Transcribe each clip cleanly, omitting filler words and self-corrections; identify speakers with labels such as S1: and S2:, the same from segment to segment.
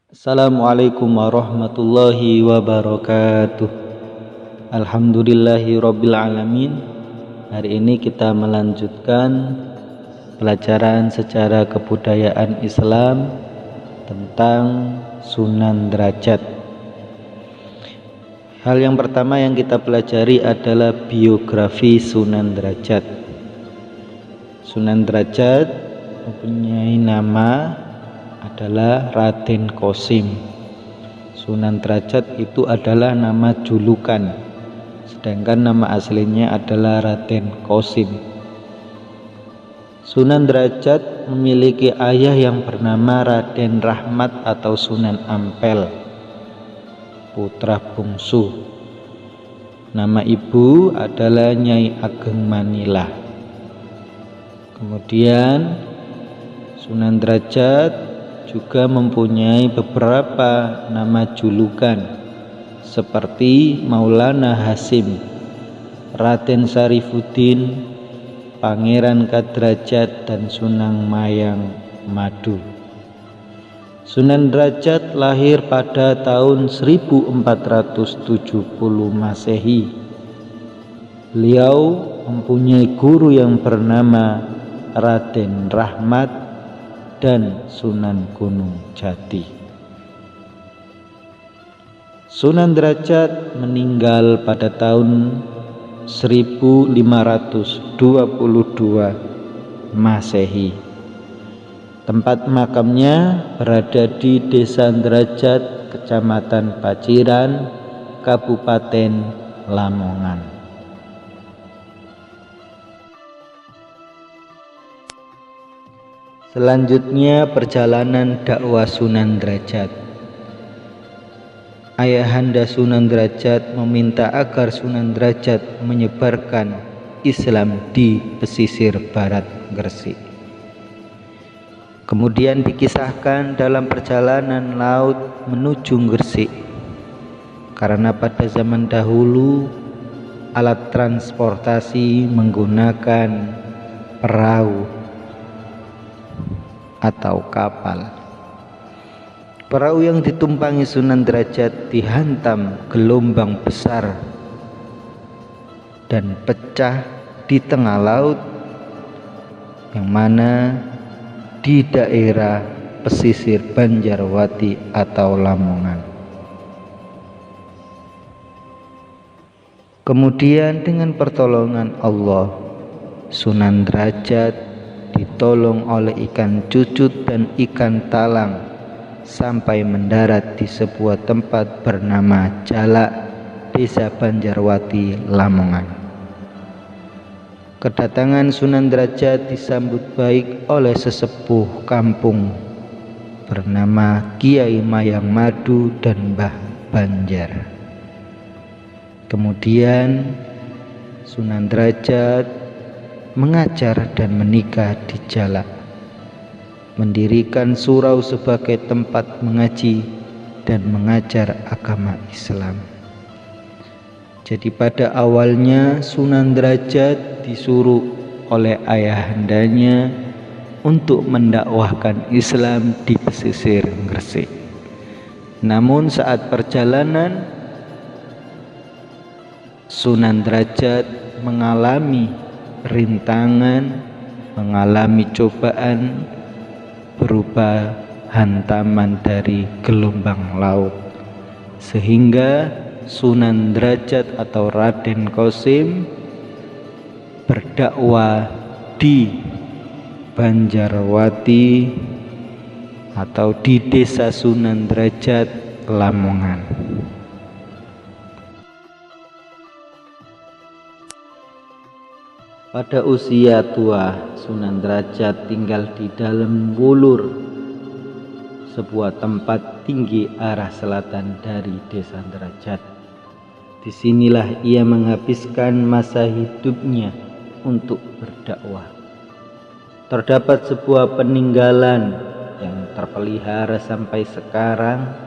S1: Assalamualaikum warahmatullahi wabarakatuh. Alhamdulillahi rabbil alamin. Hari ini kita melanjutkan pelajaran secara kebudayaan Islam tentang Sunan Derajat. Hal yang pertama yang kita pelajari adalah biografi Sunan Derajat. Sunan Derajat mempunyai nama adalah Raden Qasim. Sunan Derajat itu adalah nama julukan, sedangkan nama aslinya adalah Raden Qasim. Sunan Derajat memiliki ayah yang bernama Raden Rahmat atau Sunan Ampel, putra bungsu. Nama ibu adalah Nyai Ageng Manila. Kemudian Sunan Derajat juga mempunyai beberapa nama julukan seperti Maulana Hasim, Raden Sarifuddin, Pangeran Kadrajat, dan Sunan Mayang Madu. Sunan Derajat lahir pada tahun 1470 Masehi. Beliau mempunyai guru yang bernama Raden Rahmat dan Sunan Gunung Jati. Sunan Derajat meninggal pada tahun 1522 Masehi. Tempat makamnya berada di Desa Derajat, Kecamatan Paciran, Kabupaten Lamongan. Selanjutnya perjalanan dakwah Sunan Derajat. Ayahanda Sunan Derajat meminta agar Sunan Derajat menyebarkan Islam di pesisir barat Gresik. Kemudian dikisahkan dalam perjalanan laut menuju Gresik, karena pada zaman dahulu alat transportasi menggunakan perahu atau kapal. Perahu yang ditumpangi Sunan Derajat dihantam gelombang besar dan pecah di tengah laut, yang mana di daerah pesisir Banjarwati atau Lamongan. Kemudian dengan pertolongan Allah, Sunan Derajat ditolong oleh ikan cucut dan ikan talang sampai mendarat di sebuah tempat bernama Jalak, Desa Banjarwati, Lamongan. Kedatangan Sunan Derajat disambut baik oleh sesepuh kampung bernama Kiai Mayang Madu dan Mbah Banjar. Kemudian Sunan Derajat mengajar dan menikah di Jalak, mendirikan surau sebagai tempat mengaji dan mengajar agama Islam. Jadi pada awalnya Sunan Derajat disuruh oleh ayahandanya untuk mendakwahkan Islam di pesisir Gresik. Namun saat perjalanan Sunan Derajat mengalami rintangan, mengalami cobaan berupa hantaman dari gelombang laut, sehingga Sunan Derajat atau Raden Qasim berdakwah di Banjarwati atau di Desa Sunan Derajat, Lamongan. Pada usia tua, Sunan Derajat tinggal di dalam Wulur, sebuah tempat tinggi arah selatan dari Desa Derajat. Disinilah ia menghabiskan masa hidupnya untuk berdakwah. Terdapat sebuah peninggalan yang terpelihara sampai sekarang,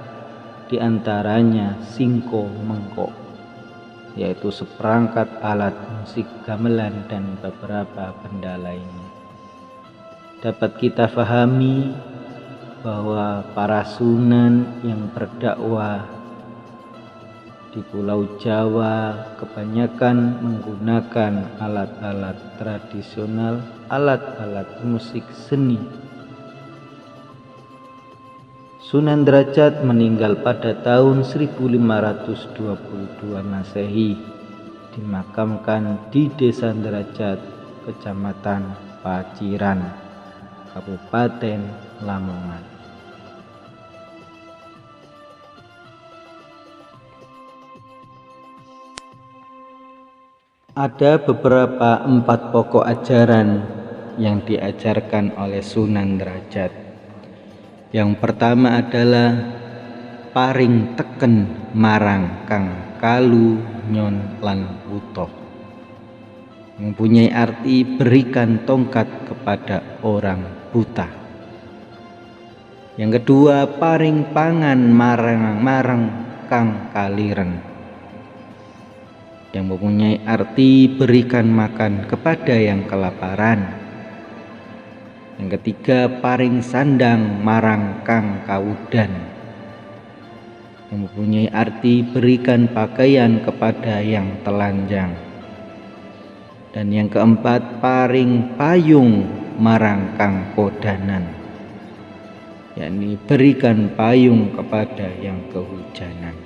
S1: diantaranya Singko Mengko, yaitu seperangkat alat musik gamelan dan beberapa benda lainnya. Dapat kita fahami bahwa para sunan yang berdakwah di Pulau Jawa kebanyakan menggunakan alat-alat tradisional, alat-alat musik seni. Sunan Derajat meninggal pada tahun 1522 Masehi, dimakamkan di Desa Derajat, Kecamatan Paciran, Kabupaten Lamongan. Ada beberapa 4 pokok ajaran yang diajarkan oleh Sunan Derajat. Yang pertama adalah paring teken marang kang kalu nyon lan wuto, mempunyai arti berikan tongkat kepada orang buta. Yang kedua, paring pangan marang kang kaliren, yang mempunyai arti berikan makan kepada yang kelaparan. Yang ketiga, paring sandang marang kang kawudan, yang mempunyai arti berikan pakaian kepada yang telanjang. Dan yang keempat, paring payung marang kang kodanan, yakni berikan payung kepada yang kehujanan.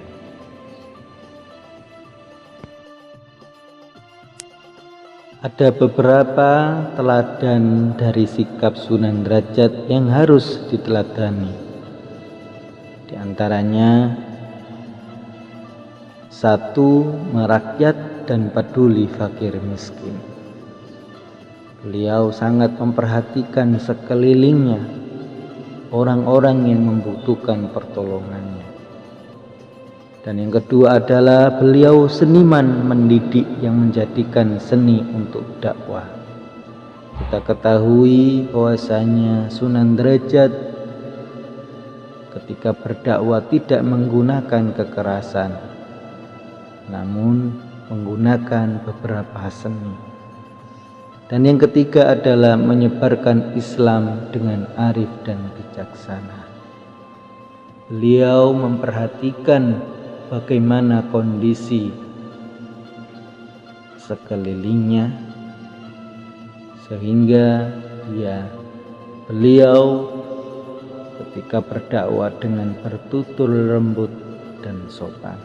S1: Ada beberapa teladan dari sikap Sunan Derajat yang harus diteladani. Di antaranya, 1. Merakyat dan peduli fakir miskin. Beliau sangat memperhatikan sekelilingnya, orang-orang yang membutuhkan pertolongannya. Dan yang kedua adalah beliau seniman mendidik yang menjadikan seni untuk dakwah. Kita ketahui bahwasanya Sunan Derajat ketika berdakwah tidak menggunakan kekerasan, namun menggunakan beberapa seni. Dan yang ketiga adalah menyebarkan Islam dengan arif dan bijaksana. Beliau memperhatikan bagaimana kondisi sekelilingnya, sehingga beliau ketika berdakwah dengan bertutur lembut dan sopan.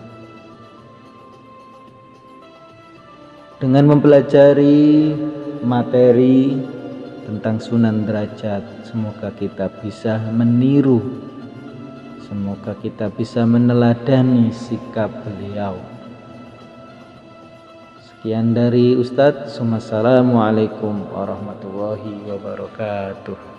S1: Dengan mempelajari materi tentang Sunan Derajat, semoga kita bisa meniru, semoga kita bisa meneladani sikap beliau. Sekian dari Ustadz. Assalamualaikum warahmatullahi wabarakatuh.